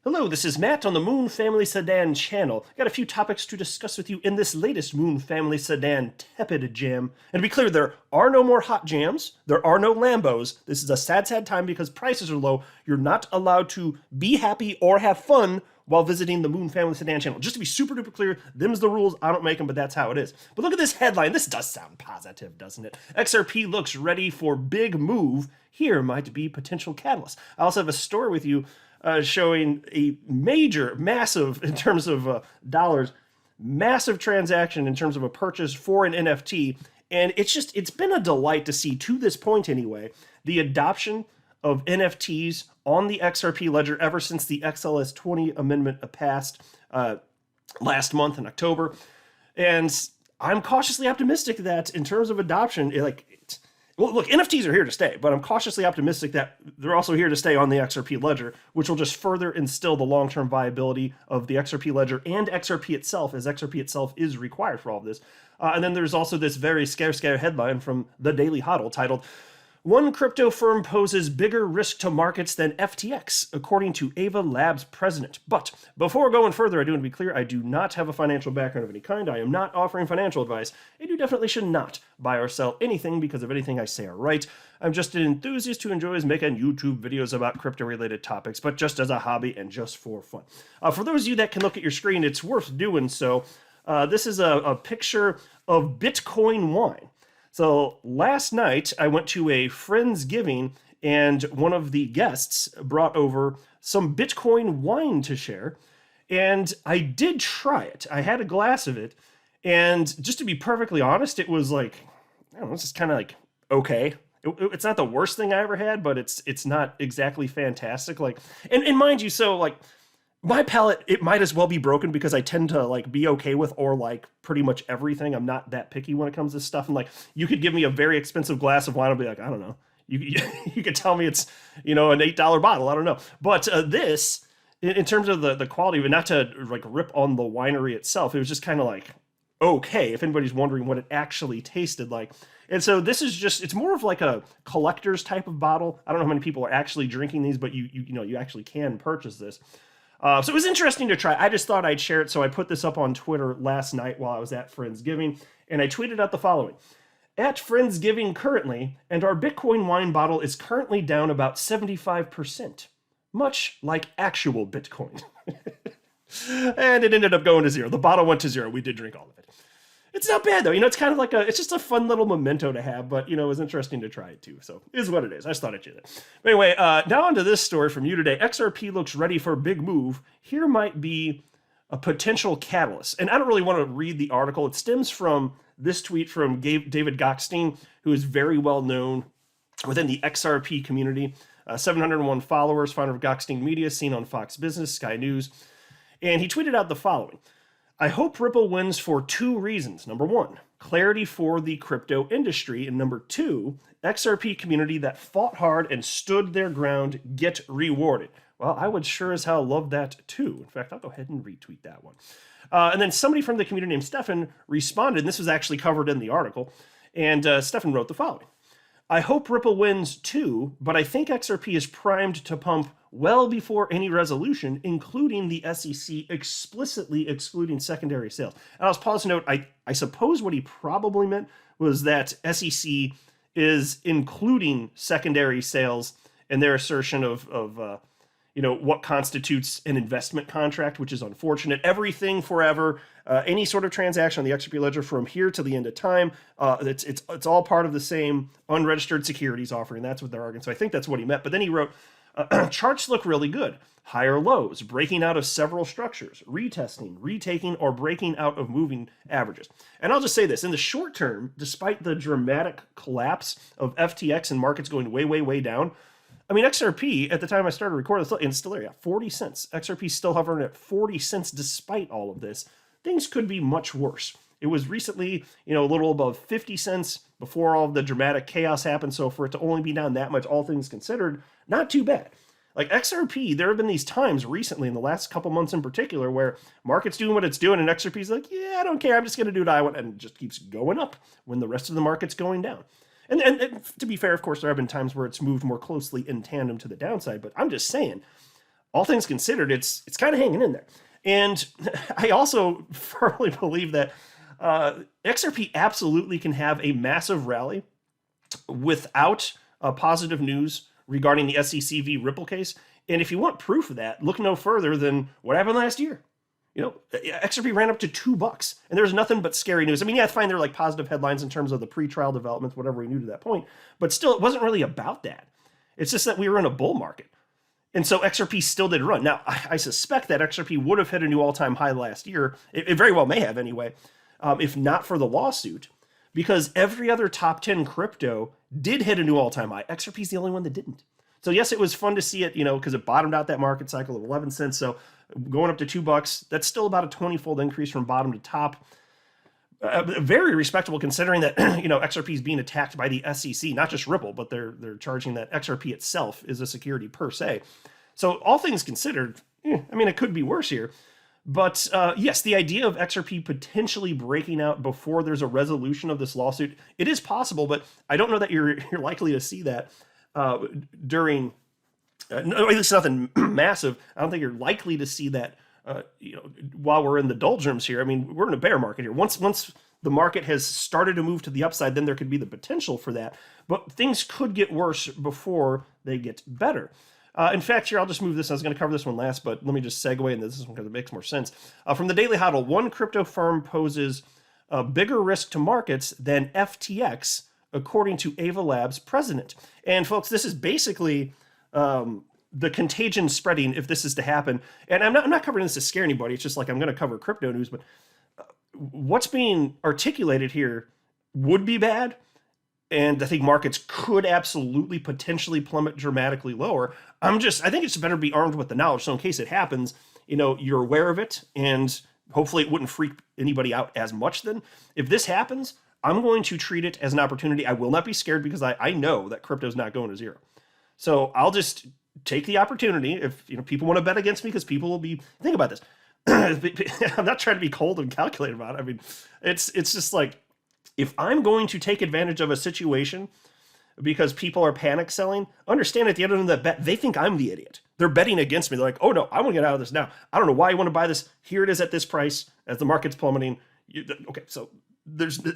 Hello, this is Matt on the Moon Family Sedan channel. Got a few topics to discuss with you in this latest Moon Family Sedan Tepid Jam. And to be clear, there are no more hot jams. There are no Lambos. This is a sad, sad time because prices are low. You're not allowed to be happy or have fun while visiting the Moon Family Sedan channel. Just to be super duper clear, them's the rules. I don't make them, but that's how it is. But look at this headline. This does sound positive, doesn't it? XRP looks ready for big move. Here might be potential catalyst. I also have a story with you showing a major, massive, in terms of dollars, massive transaction in terms of a purchase for an NFT. And it's been a delight to see, to this point anyway, the adoption of NFTs on the XRP ledger ever since the XLS 20 amendment passed last month in October. And I'm cautiously optimistic that in terms of adoption, well, look, NFTs are here to stay, but I'm cautiously optimistic that they're also here to stay on the XRP ledger, which will just further instill the long-term viability of the XRP ledger and XRP itself, as XRP itself is required for all of this. And then there's also this very scare headline from the Daily Hodl titled, "One crypto firm poses bigger risk to markets than FTX, according to Ava Labs president." But before going further, I do want to be clear, I do not have a financial background of any kind. I am not offering financial advice, and you definitely should not buy or sell anything because of anything I say or write. I'm just an enthusiast who enjoys making YouTube videos about crypto-related topics, but just as a hobby and just for fun. For those of you that can look at your screen, it's worth doing so. This is a picture of Bitcoin wine. So last night I went to a Friendsgiving and one of the guests brought over some Bitcoin wine to share. And I did try it. I had a glass of it. And just to be perfectly honest, it was like, I don't know, it's just kind of like, okay. It's not the worst thing I ever had, but it's not exactly fantastic. And mind you, so my palate, it might as well be broken because I tend to be okay with or pretty much everything. I'm not that picky when it comes to stuff. And you could give me a very expensive glass of wine. I'll be like, I don't know. You could tell me it's, an $8 bottle. I don't know. But this, in terms of the quality of it, not to rip on the winery itself, it was just kind of okay, if anybody's wondering what it actually tasted like. And so this is just, it's more of a collector's type of bottle. I don't know how many people are actually drinking these, but you actually can purchase this. So it was interesting to try. I just thought I'd share it, so I put this up on Twitter last night while I was at Friendsgiving, and I tweeted out the following. At Friendsgiving currently, and our Bitcoin wine bottle is currently down about 75%, much like actual Bitcoin. And it ended up going to zero. The bottle went to zero. We did drink all of it. It's not bad, though. It's kind of it's just a fun little memento to have, but, it was interesting to try it, too. So, it is what it is. I just thought I'd share that. But anyway, now onto this story from you today. XRP looks ready for a big move. Here might be a potential catalyst. And I don't really want to read the article. It stems from this tweet from David Gokhshtein, who is very well known within the XRP community. 701 followers, founder of Gokhshtein Media, seen on Fox Business, Sky News. And he tweeted out the following. I hope Ripple wins for two reasons. Number one, clarity for the crypto industry. And number two, XRP community that fought hard and stood their ground get rewarded. Well, I would sure as hell love that too. In fact, I'll go ahead and retweet that one. And then somebody from the community named Stefan responded, and this was actually covered in the article. And Stefan wrote the following. I hope Ripple wins too, but I think XRP is primed to pump well before any resolution, including the SEC explicitly excluding secondary sales. And I'll just pause to note, I suppose what he probably meant was that SEC is including secondary sales in their assertion of what constitutes an investment contract, which is unfortunate. Everything forever, any sort of transaction on the XRP ledger from here to the end of time, it's all part of the same unregistered securities offering. That's what they're arguing. So I think that's what he meant. But then he wrote, charts look really good. Higher lows, breaking out of several structures, retesting, retaking, or breaking out of moving averages. And I'll just say this, in the short term, despite the dramatic collapse of FTX and markets going way, way, way down, I mean, XRP, at the time I started recording this, and still there, yeah, 40 cents. XRP still hovering at 40 cents despite all of this. Things could be much worse. It was recently, a little above 50 cents before all of the dramatic chaos happened. So for it to only be down that much, all things considered, not too bad. XRP, there have been these times recently in the last couple months in particular where market's doing what it's doing and XRP's like, yeah, I don't care. I'm just going to do what I want. And it just keeps going up when the rest of the market's going down. And to be fair, of course, there have been times where it's moved more closely in tandem to the downside. But I'm just saying, all things considered, it's kind of hanging in there. And I also firmly believe that XRP absolutely can have a massive rally without positive news regarding the SEC v. Ripple case. And if you want proof of that, look no further than what happened last year. XRP ran up to $2, and there's nothing but scary news. I mean, yeah, it's fine. There are like positive headlines in terms of the pre-trial developments, whatever we knew to that point, but still, it wasn't really about that. It's just that we were in a bull market. And so XRP still did run. Now, I suspect that XRP would have hit a new all-time high last year. It very well may have anyway, if not for the lawsuit, because every other top 10 crypto did hit a new all-time high. XRP is the only one that didn't. So yes, it was fun to see it, because it bottomed out that market cycle of 11 cents. So going up to $2, that's still about a 20-fold increase from bottom to top. Very respectable considering that, XRP is being attacked by the SEC, not just Ripple, but they're charging that XRP itself is a security per se. So all things considered, it could be worse here. But yes, the idea of XRP potentially breaking out before there's a resolution of this lawsuit, it is possible, but I don't know that you're likely to see that during, at least nothing massive. I don't think you're likely to see that, while we're in the doldrums here. I mean, we're in a bear market here. Once the market has started to move to the upside, then there could be the potential for that. But things could get worse before they get better. In fact, here, I'll just move this. I was going to cover this one last, but let me just segue into this one because it makes more sense. From the Daily Hodl, one crypto firm poses a bigger risk to markets than FTX, according to Ava Labs president. And folks, this is basically the contagion spreading if this is to happen. And I'm not covering this to scare anybody. It's just like I'm going to cover crypto news, but what's being articulated here would be bad. And I think markets could absolutely potentially plummet dramatically lower. I think it's better to be armed with the knowledge. So in case it happens, you're aware of it, and hopefully it wouldn't freak anybody out as much then. If this happens, I'm going to treat it as an opportunity. I will not be scared because I know that crypto is not going to zero. So I'll just take the opportunity. If people want to bet against me, because people will be, think about this. I'm not trying to be cold and calculated about it. I mean, it's just like, if I'm going to take advantage of a situation because people are panic selling, understand at the end of the bet, they think I'm the idiot. They're betting against me. They're like, oh no, I want to get out of this now. I don't know why you want to buy this. Here it is at this price as the market's plummeting. Okay, so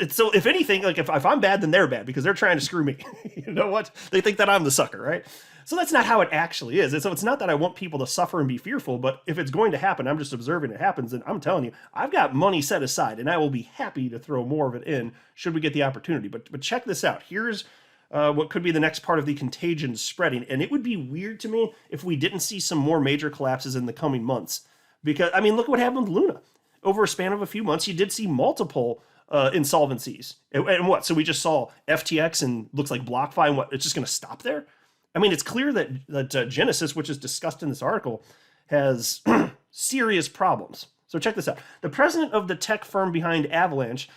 so if anything, like if I'm bad, then they're bad because they're trying to screw me. You know what? They think that I'm the sucker, right? So that's not how it actually is. And so it's not that I want people to suffer and be fearful, but if it's going to happen, I'm just observing it happens. And I'm telling you, I've got money set aside and I will be happy to throw more of it in should we get the opportunity. But check this out. Here's what could be the next part of the contagion spreading. And it would be weird to me if we didn't see some more major collapses in the coming months. Because, look what happened with Luna. Over a span of a few months, you did see multiple insolvencies. And what? So we just saw FTX and looks like BlockFi, and what? It's just going to stop there? It's clear that Genesis, which is discussed in this article, has serious problems. So check this out. The president of the tech firm behind Avalanche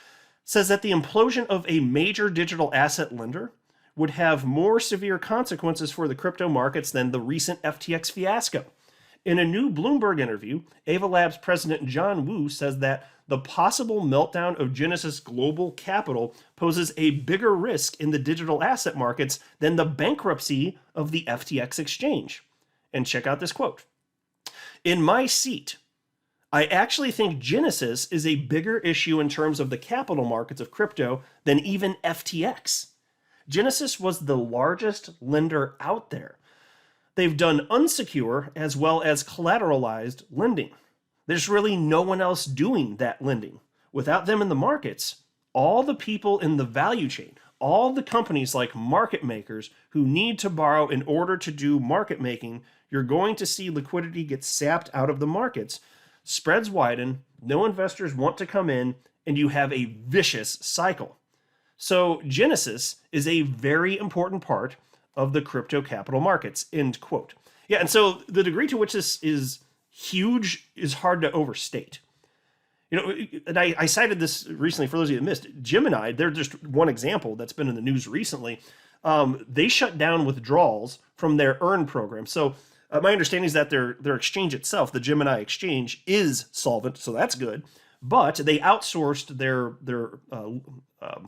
says that the implosion of a major digital asset lender would have more severe consequences for the crypto markets than the recent FTX fiasco. In a new Bloomberg interview, Ava Labs president John Wu says that the possible meltdown of Genesis Global Capital poses a bigger risk in the digital asset markets than the bankruptcy of the FTX exchange. And check out this quote. In my seat, I actually think Genesis is a bigger issue in terms of the capital markets of crypto than even FTX. Genesis was the largest lender out there. They've done unsecure as well as collateralized lending. There's really no one else doing that lending. Without them in the markets, all the people in the value chain, all the companies like market makers who need to borrow in order to do market making, you're going to see liquidity get sapped out of the markets. Spreads widen, no investors want to come in, and you have a vicious cycle. So Genesis is a very important part of the crypto capital markets, end quote. Yeah, and so the degree to which this is huge is hard to overstate. And I cited this recently for those of you that missed. Gemini, they're just one example that's been in the news recently. They shut down withdrawals from their Earn program. So my understanding is that their exchange itself, the Gemini exchange, is solvent, so that's good. But they outsourced their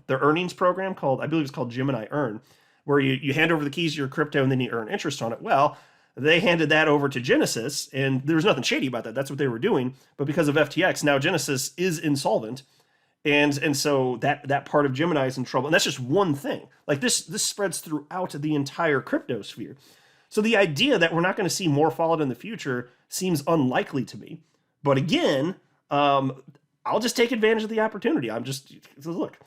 earnings program called, I believe it's called Gemini Earn, where you hand over the keys to your crypto and then you earn interest on it. Well, They handed that over to Genesis, and there was nothing shady about that. That's what they were doing. But because of FTX, now Genesis is insolvent. And so that part of Gemini is in trouble. And that's just one thing. Like this spreads throughout the entire crypto sphere. So the idea that we're not going to see more fallout in the future seems unlikely to me. But again, I'll just take advantage of the opportunity. Look,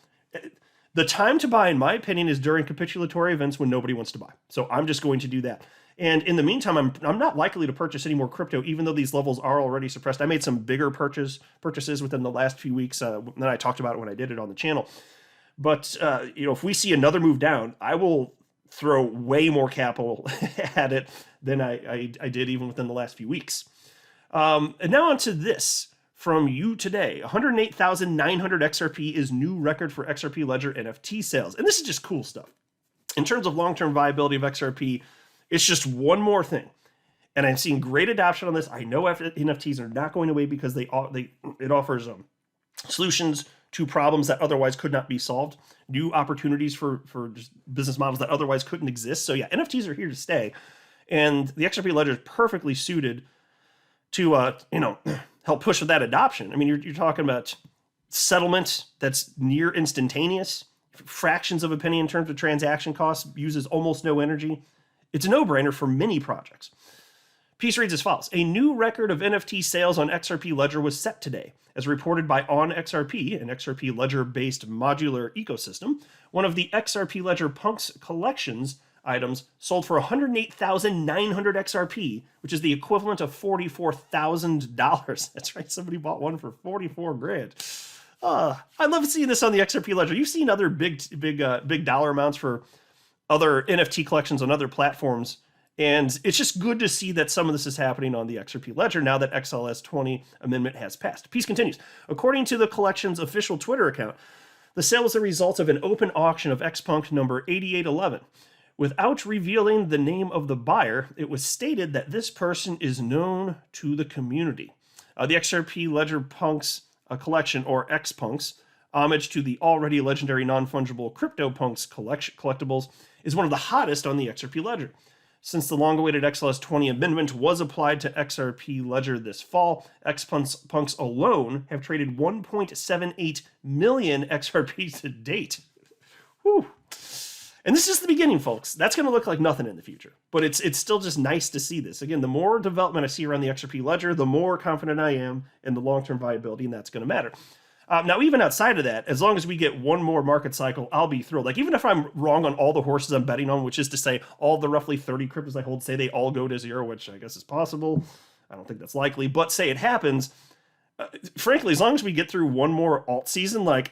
the time to buy, in my opinion, is during capitulatory events when nobody wants to buy. So I'm just going to do that. And in the meantime, I'm not likely to purchase any more crypto, even though these levels are already suppressed. I made some bigger purchases within the last few weeks. Then I talked about it when I did it on the channel. But if we see another move down, I will throw way more capital at it than I did even within the last few weeks. And now on to this from you today. 108,900 XRP is new record for XRP Ledger NFT sales. And this is just cool stuff. In terms of long-term viability of XRP, it's just one more thing. And I'm seeing great adoption on this. I know NFTs are not going away because it offers solutions to problems that otherwise could not be solved, new opportunities for just business models that otherwise couldn't exist. So yeah, NFTs are here to stay. And the XRP Ledger is perfectly suited to help push that adoption. I mean, you're talking about settlement that's near instantaneous, fractions of a penny in terms of transaction costs, uses almost no energy. It's a no-brainer for many projects. Piece reads as follows. A new record of NFT sales on XRP Ledger was set today. As reported by OnXRP, an XRP Ledger-based modular ecosystem, one of the XRP Ledger Punks collections items sold for 108,900 XRP, which is the equivalent of $44,000. That's right, somebody bought one for 44 grand. I love seeing this on the XRP Ledger. You've seen other big dollar amounts for other NFT collections on other platforms. And it's just good to see that some of this is happening on the XRP Ledger now that XLS 20 amendment has passed. Piece continues. According to the collection's official Twitter account, the sale was a result of an open auction of XPunk number 8811. Without revealing the name of the buyer, it was stated that this person is known to the community. The XRP Ledger Punks collection, or XPunks, homage to the already legendary non-fungible CryptoPunks collectibles, is one of the hottest on the XRP Ledger. Since the long-awaited XLS 20 amendment was applied to XRP Ledger this fall, XPunks alone have traded 1.78 million XRP to date. Whew. And this is the beginning, folks. That's going to look like nothing in the future. But it's still just nice to see this. Again, the more development I see around the XRP Ledger, the more confident I am in the long-term viability, and that's going to matter. Now, even outside of that, as long as we get one more market cycle, I'll be thrilled. Like, even if I'm wrong on all the horses I'm betting on, which is to say all the roughly 30 cryptos I hold, say they all go to zero, which I guess is possible. I don't think that's likely, but say it happens. Frankly, as long as we get through one more alt season, like,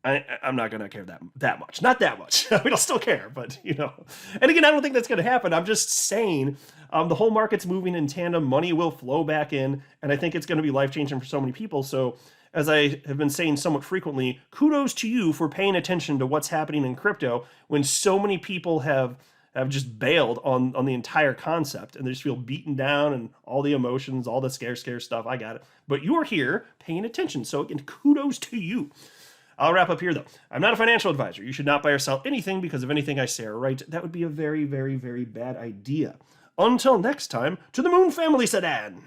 I'm not going to care that much. Not that much. I mean, I'll still care, but, And again, I don't think that's going to happen. I'm just saying the whole market's moving in tandem. Money will flow back in, and I think it's going to be life-changing for so many people. So, as I have been saying somewhat frequently, kudos to you for paying attention to what's happening in crypto when so many people have just bailed on the entire concept and they just feel beaten down and all the emotions, all the scare stuff. I got it. But you're here paying attention. So again, kudos to you. I'll wrap up here, though. I'm not a financial advisor. You should not buy or sell anything because of anything I say or write. That would be a very, very, very bad idea. Until next time, to the Moon Family Sedan.